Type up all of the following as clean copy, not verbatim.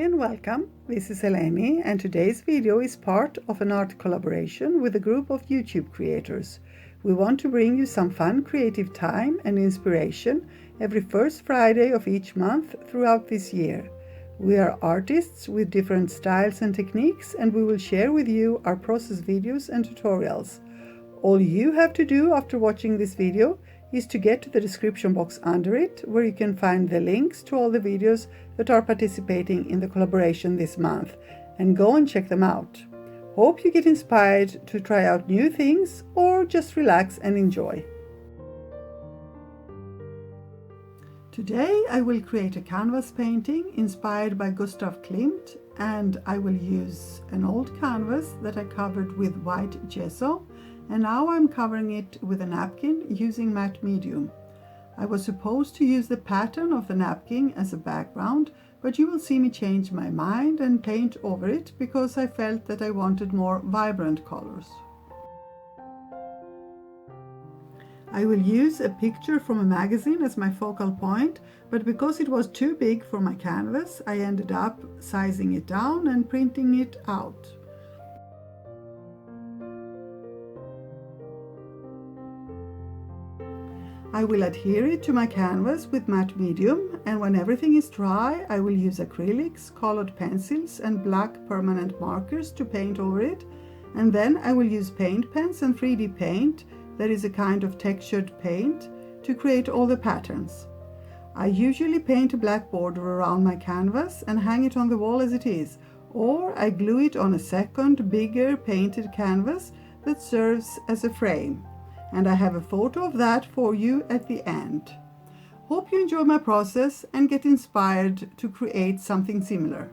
and welcome. This is Eleni, and today's video is part of an art collaboration with a group of YouTube creators. We want to bring you some fun creative time and inspiration every first Friday of each month throughout this year. We are artists with different styles and techniques, and we will share with you our process videos and tutorials. All you have to do after watching this video is to get to the description box under it, where you can find the links to all the videos that are participating in the collaboration this month, and go and check them out. Hope you get inspired to try out new things or just relax and enjoy. Today I will create a canvas painting inspired by Gustav Klimt, and I will use an old canvas that I covered with white gesso, and now I'm covering it with a napkin using matte medium. I was supposed to use the pattern of the napkin as a background, but you will see me change my mind and paint over it because I felt that I wanted more vibrant colors. I will use a picture from a magazine as my focal point, but because it was too big for my canvas, I ended up sizing it down and printing it out. I will adhere it to my canvas with matte medium, and when everything is dry, I will use acrylics, colored pencils and black permanent markers to paint over it, and then I will use paint pens and 3D paint, that is a kind of textured paint, to create all the patterns. I usually paint a black border around my canvas and hang it on the wall as it is, or I glue it on a second, bigger painted canvas that serves as a frame. And I have a photo of that for you at the end. Hope you enjoy my process and get inspired to create something similar.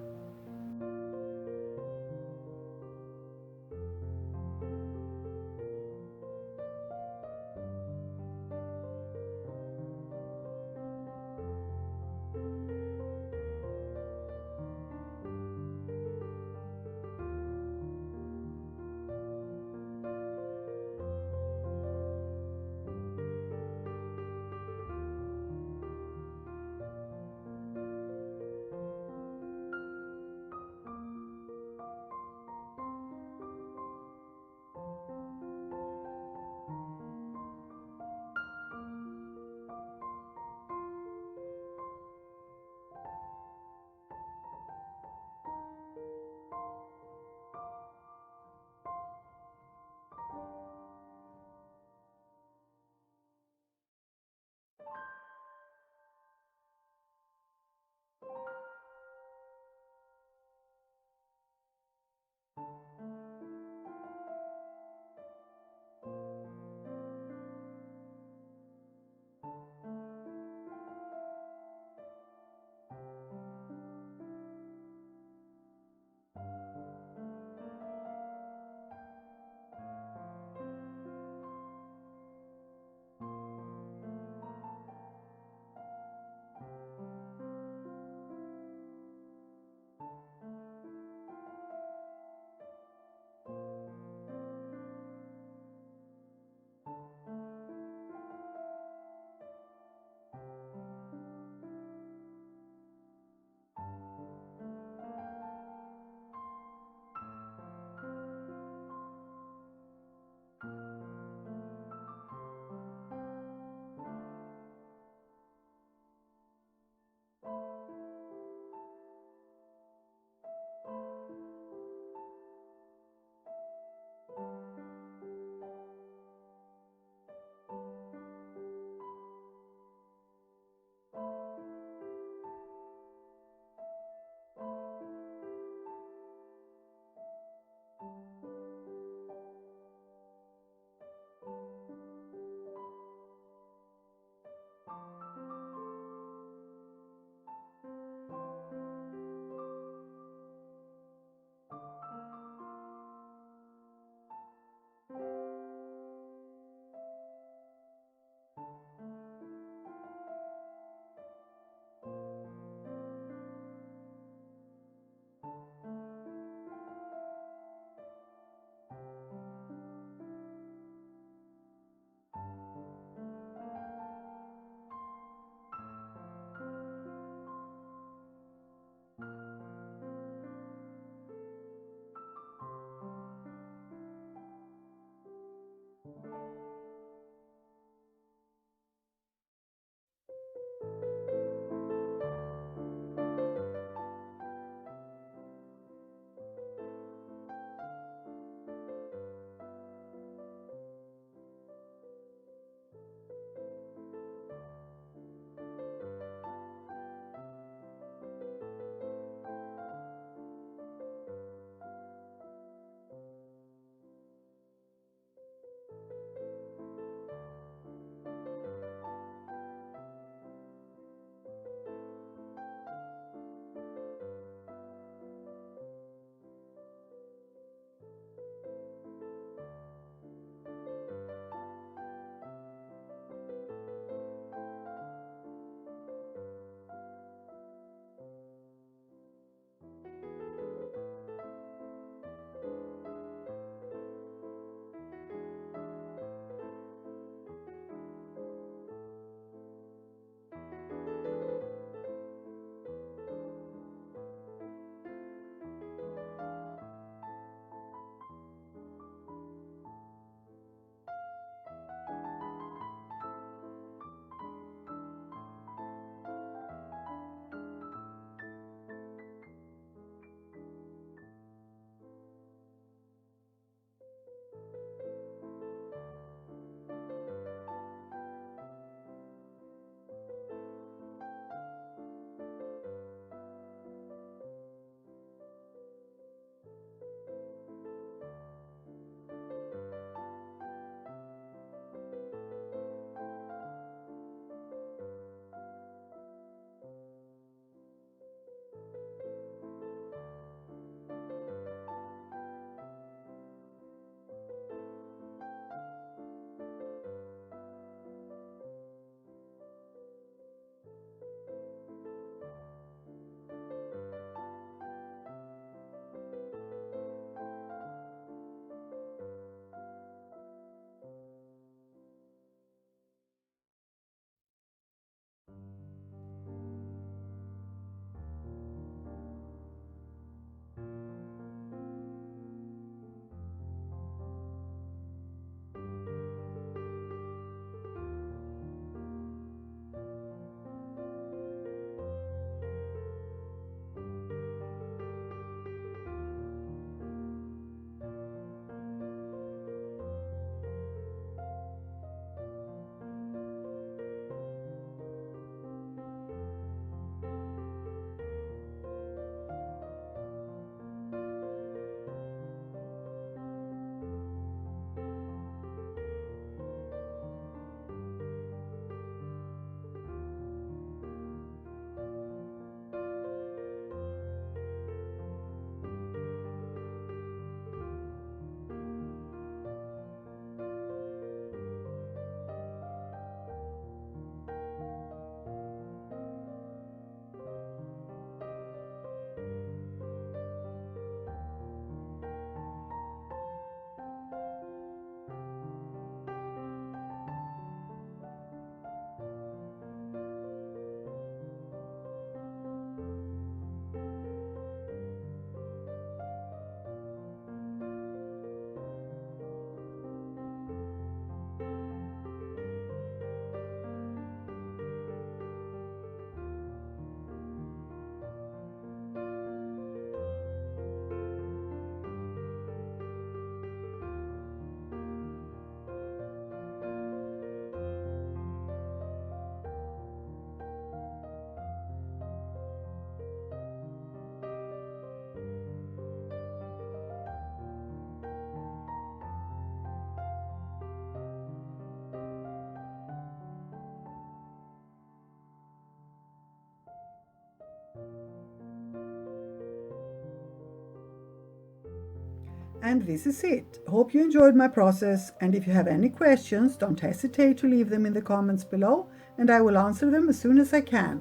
And this is it. Hope you enjoyed my process, and if you have any questions, don't hesitate to leave them in the comments below, and I will answer them as soon as I can.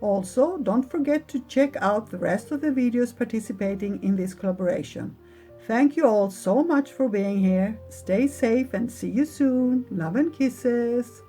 Also, don't forget to check out the rest of the videos participating in this collaboration. Thank you all so much for being here. Stay safe and see you soon. Love and kisses.